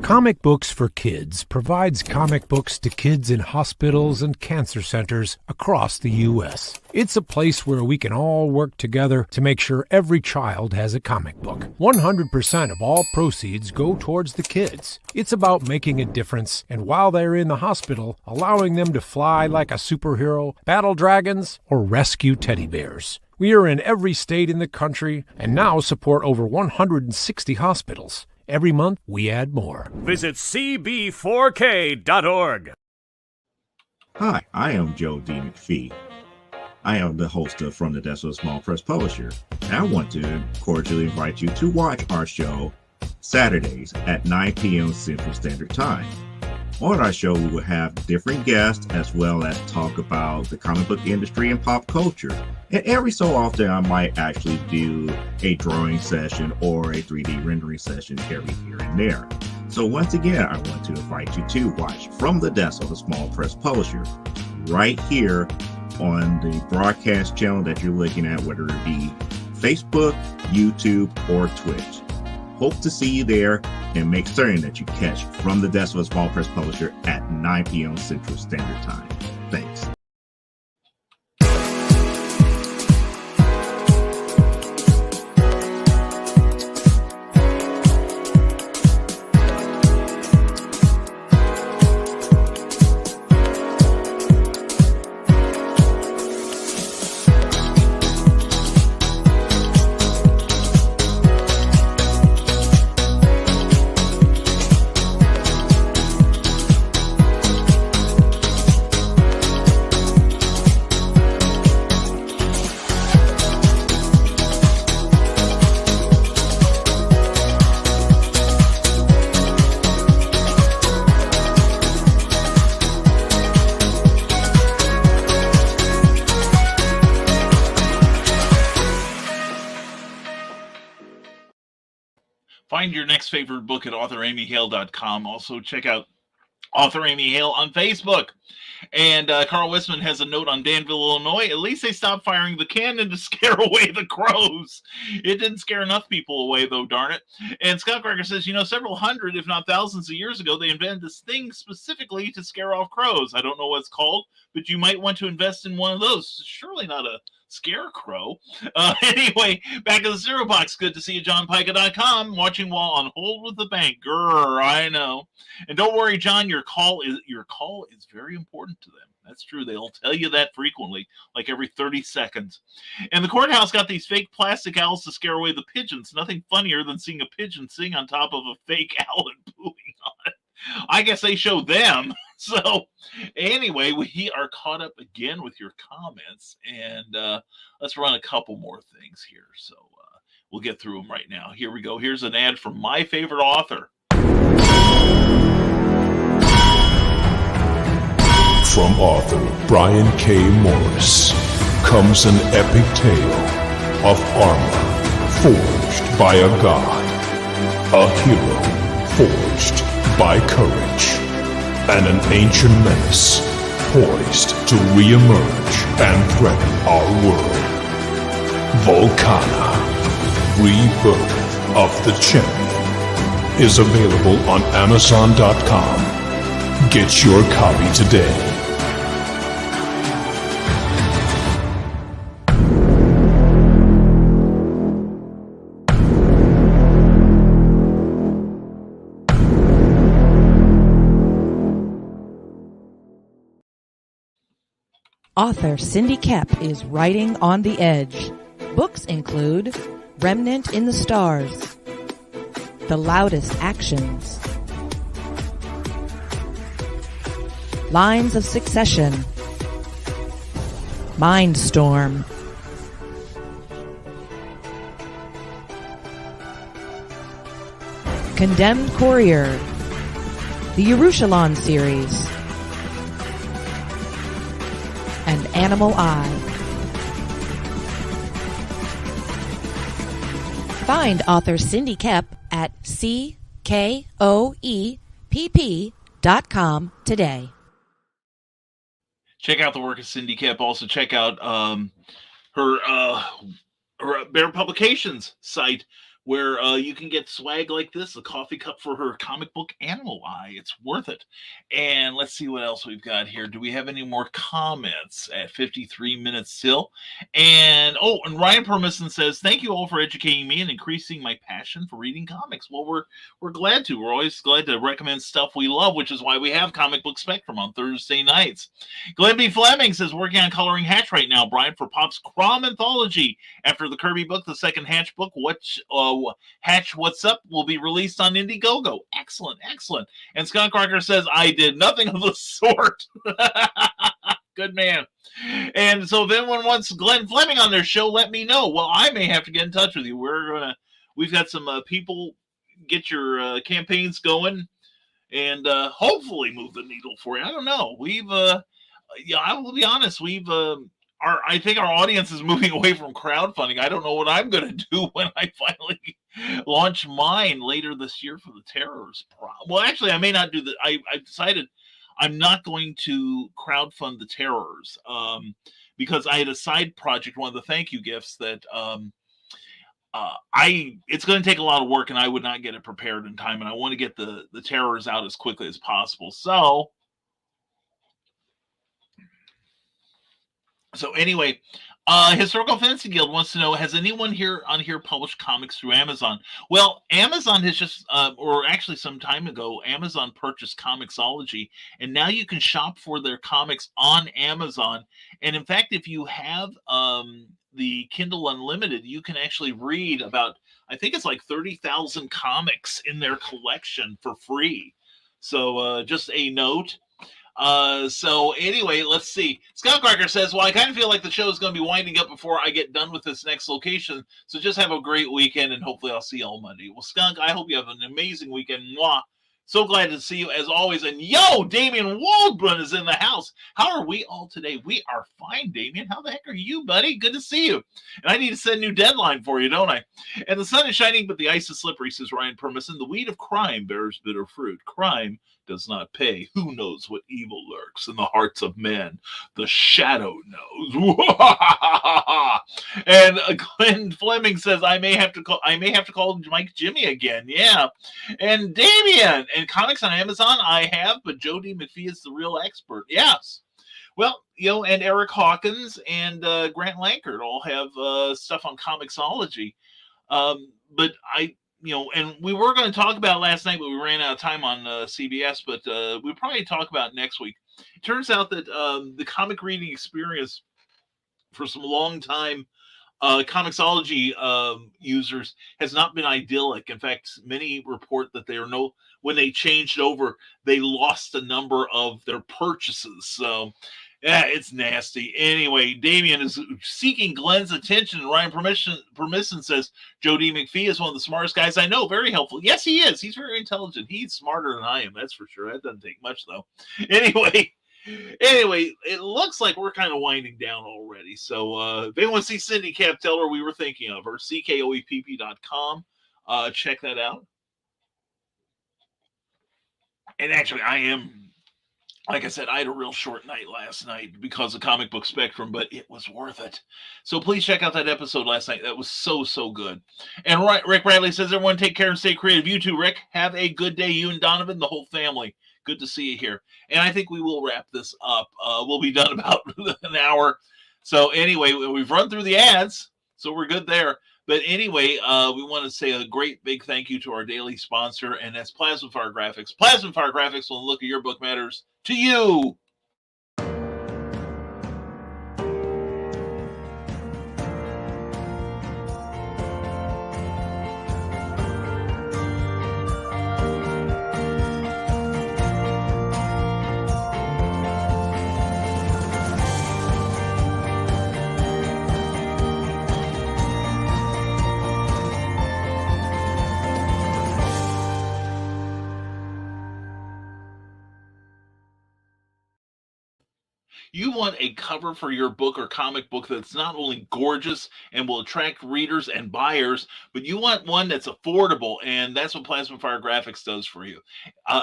Comic Books for Kids provides comic books to kids in hospitals and cancer centers across the U.S. It's a place where we can all work together to make sure every child has a comic book. 100% of all proceeds go towards the kids. It's about making a difference, and while they're in the hospital, allowing them to fly like a superhero, battle dragons, or rescue teddy bears. We are in every state in the country and now support over 160 hospitals. Every month, we add more. Visit cb4k.org. Hi, I am Joe D. McFee. I am the host of From the Desk of a Small Press Publisher, and I want to cordially invite you to watch our show Saturdays at 9 p.m. Central Standard Time. On our show, we will have different guests as well as talk about the comic book industry and pop culture. And every so often, I might actually do a drawing session or a 3D rendering session every here and there. So once again, I want to invite you to watch From the Desk of a Small Press Publisher right here on the broadcast channel that you're looking at, whether it be Facebook, YouTube, or Twitch. Hope to see you there, and make certain that you catch From the Desk of a Small Press Publisher at 9 p.m. Central Standard Time. Thanks. Find your next favorite book at authoramyhale.com. Also, check out Author Amy Hale on Facebook. And Carl Westman has a note on Danville, Illinois. At least they stopped firing the cannon to scare away the crows. It didn't scare enough people away, though, darn it. And Scott Cracker says, several hundred, if not thousands of years ago, they invented this thing specifically to scare off crows. I don't know what it's called, but you might want to invest in one of those. Surely not a scarecrow. Anyway, back to the Zero Box. Good to see you, JohnPica.com. Watching while on hold with the bank. Grr, I know. And don't worry, John, your call is very important to them. That's true. They'll tell you that frequently, like every 30 seconds. And the courthouse got these fake plastic owls to scare away the pigeons. Nothing funnier than seeing a pigeon sing on top of a fake owl and pooing on it. I guess they show them. So anyway, we are caught up again with your comments, and let's run a couple more things here. So we'll get through them right now. Here we go. Here's an ad from my favorite author. From author Brian K. Morris comes an epic tale of armor forged by a god, a hero forged by courage, and an ancient menace poised to re-emerge and threaten our world. Volcana, Rebirth of the Champion, is available on Amazon.com. Get your copy today. Author Cindy Kep is writing on the edge. Books include Remnant in the Stars, The Loudest Actions, Lines of Succession, Mindstorm, Condemned Courier, the Yerushalayim series, and Animal Eye. Find author Cindy Kep at CKOEPP.com today. Check out the work of Cindy Kep. Also check out her Bear Publications site, where you can get swag like this, a coffee cup for her comic book Animal Eye. It's worth it. And let's see what else we've got here. Do we have any more comments at 53 minutes still? And Ryan Permisson says, thank you all for educating me and increasing my passion for reading comics. Well, we're glad to. We're always glad to recommend stuff we love, which is why we have Comic Book Spectrum on Thursday nights. Glenn B. Fleming says, working on coloring Hatch right now, Brian, for Pop's Crom Anthology. After the Kirby book, the second Hatch book, Hatch What's Up will be released on Indiegogo. Excellent. And Scott Crocker says, I did nothing of the sort. Good man. And so if anyone wants Glenn Fleming on their show, let me know. Well, I may have to get in touch with you. We've got some people get your campaigns going and hopefully move the needle for you. I don't know. I will be honest. I think our audience is moving away from crowdfunding. I don't know what I'm going to do when I finally launch mine later this year for the Terrors. Well, actually, I may not do that. I decided I'm not going to crowdfund the Terrors because I had a side project, one of the thank you gifts that it's going to take a lot of work, and I would not get it prepared in time, and I want to get the Terrors out as quickly as possible. So anyway, Historical Fantasy Guild wants to know, has anyone here published comics through Amazon? Well, Amazon has just, or actually some time ago, Amazon purchased Comixology, and now you can shop for their comics on Amazon. And in fact, if you have the Kindle Unlimited, you can actually read about, I think it's like 30,000 comics in their collection for free. So just a note. So anyway, let's see. Scott Cracker says, well, I kind of feel like the show is going to be winding up before I get done with this next location. So just have a great weekend, and hopefully I'll see you all Monday. Well, Skunk, I hope you have an amazing weekend. Mwah. So glad to see you as always. And yo, Damian Waldron is in the house. How are we all today? We are fine, Damian. How the heck are you, buddy? Good to see you. And I need to set a new deadline for you, don't I? And the sun is shining, but the ice is slippery, says Ryan Permison. The weed of crime bears bitter fruit. Crime does not pay. Who knows what evil lurks in the hearts of men? The shadow knows. And Glenn Fleming says, I may have to call Mike Jimmy again. Yeah. And Damian, and comics on Amazon, I have, but Joe D. McFee is the real expert. Yes. Well, and Eric Hawkins and Grant Lankard all have stuff on Comixology. But and we were going to talk about last night, but we ran out of time on CBS, but we'll probably talk about next week. It turns out that the comic reading experience for some long time Comixology users has not been idyllic. In fact, many report that when they changed over, they lost a number of their purchases. So, yeah, it's nasty. Anyway, Damian is seeking Glenn's attention, and Ryan Permission says, Joe D. McFee is one of the smartest guys I know. Very helpful. Yes, he is. He's very intelligent. He's smarter than I am, that's for sure. That doesn't take much, though. Anyway, it looks like we're kind of winding down already. So if anyone wants to see Cindy Cap, tell her we were thinking of her. CKOEPP.com. Check that out. And actually, like I said, I had a real short night last night because of Comic Book Spectrum, but it was worth it. So please check out that episode last night. That was so good. And Rick Bradley says, everyone take care and stay creative. You too, Rick. Have a good day. You and Donovan, the whole family. Good to see you here. And I think we will wrap this up. We'll be done about an hour. So anyway, we've run through the ads, so we're good there. But anyway, we want to say a great big thank you to our daily sponsor, and that's Plasma Fire Graphics. Plasma Fire Graphics will look at your book matters to you. You want a cover for your book or comic book that's not only gorgeous and will attract readers and buyers, but you want one that's affordable, and that's what Plasma Fire Graphics does for you.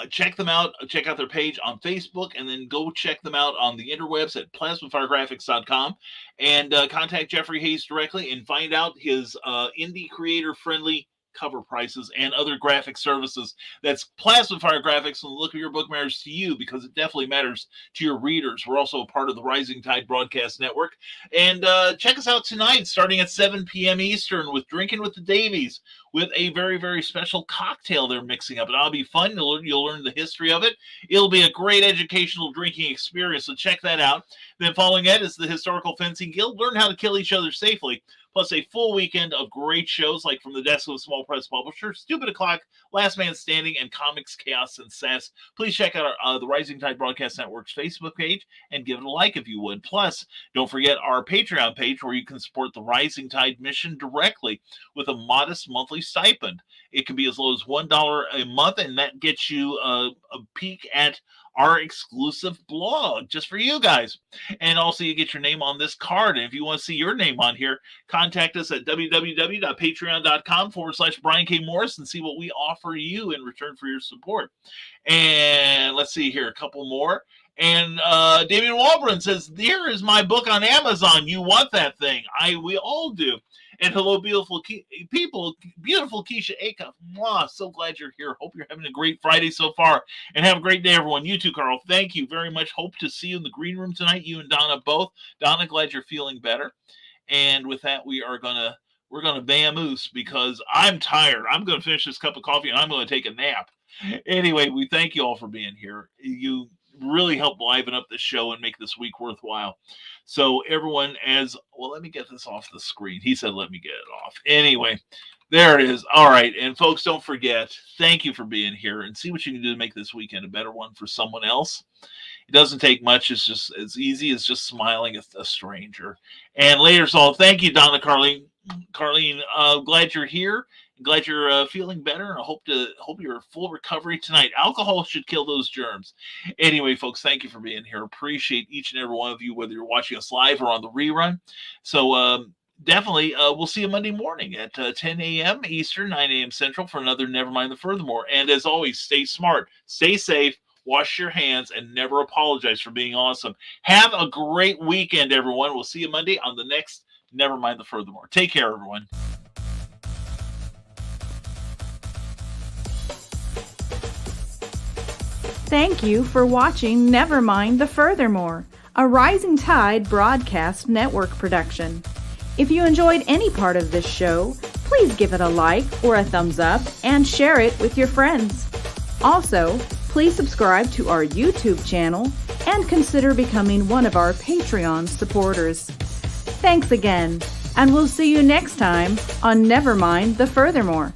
Check them out. Check out their page on Facebook, and then go check them out on the interwebs at plasmafiregraphics.com, and contact Jeffrey Hayes directly and find out his indie creator-friendly cover prices and other graphic services. That's Plasma Fire Graphics, and the look of your book matters to you because it definitely matters to your readers. We're also a part of the Rising Tide Broadcast Network. And check us out tonight starting at 7 p.m. Eastern with Drinking with the Davies, with a very, very special cocktail they're mixing up. And it'll be fun. You'll learn the history of it. It'll be a great educational drinking experience, so check that out. Then following that is the Historical Fencing Guild. Learn how to kill each other safely. Plus a full weekend of great shows like From the Desk of a Small Press Publisher, Stupid O'Clock, Last Man Standing, and Comics, Chaos, and Sass. Please check out the Rising Tide Broadcast Network's Facebook page and give it a like if you would. Plus, don't forget our Patreon page where you can support the Rising Tide mission directly with a modest monthly stipend. It can be as low as $1 a month, and that gets you a peek at our exclusive blog just for you guys. And also you get your name on this card. And if you want to see your name on here, contact us at www.patreon.com/Brian K. Morris and see what we offer you in return for your support. And let's see here, a couple more. And Damian Waldron says, here is my book on Amazon. You want that thing. We all do. And hello, beautiful people, beautiful Keisha Acuff. Mwah, so glad you're here. Hope you're having a great Friday so far. And have a great day, everyone. You too, Carl. Thank you very much. Hope to see you in the green room tonight, you and Donna both. Donna, glad you're feeling better. And with that, we're gonna vamoose because I'm tired. I'm gonna finish this cup of coffee and I'm gonna take a nap. Anyway, we thank you all for being here. You really help liven up the show and make this week worthwhile. So everyone, let me get this off the screen. He said, let me get it off. Anyway, there it is. All right. And folks, don't forget, thank you for being here, and see what you can do to make this weekend a better one for someone else. It doesn't take much. It's just as easy as just smiling at a stranger. And later, so thank you, Donna Carlene. Glad you're here. glad you're feeling better, and I hope you're in full recovery tonight. Alcohol should kill those germs. Anyway, folks, thank you for being here. Appreciate each and every one of you, whether you're watching us live or on the rerun. So definitely, we'll see you Monday morning at 10 a.m. Eastern, 9 a.m. Central for another Nevermind the Furthermore. And as always, stay smart, stay safe, wash your hands, and never apologize for being awesome. Have a great weekend, everyone. We'll see you Monday on the next Nevermind the Furthermore. Take care, everyone. Thank you for watching Nevermind the Furthermore, a Rising Tide Broadcast Network production. If you enjoyed any part of this show, please give it a like or a thumbs up and share it with your friends. Also, please subscribe to our YouTube channel and consider becoming one of our Patreon supporters. Thanks again, and we'll see you next time on Nevermind the Furthermore.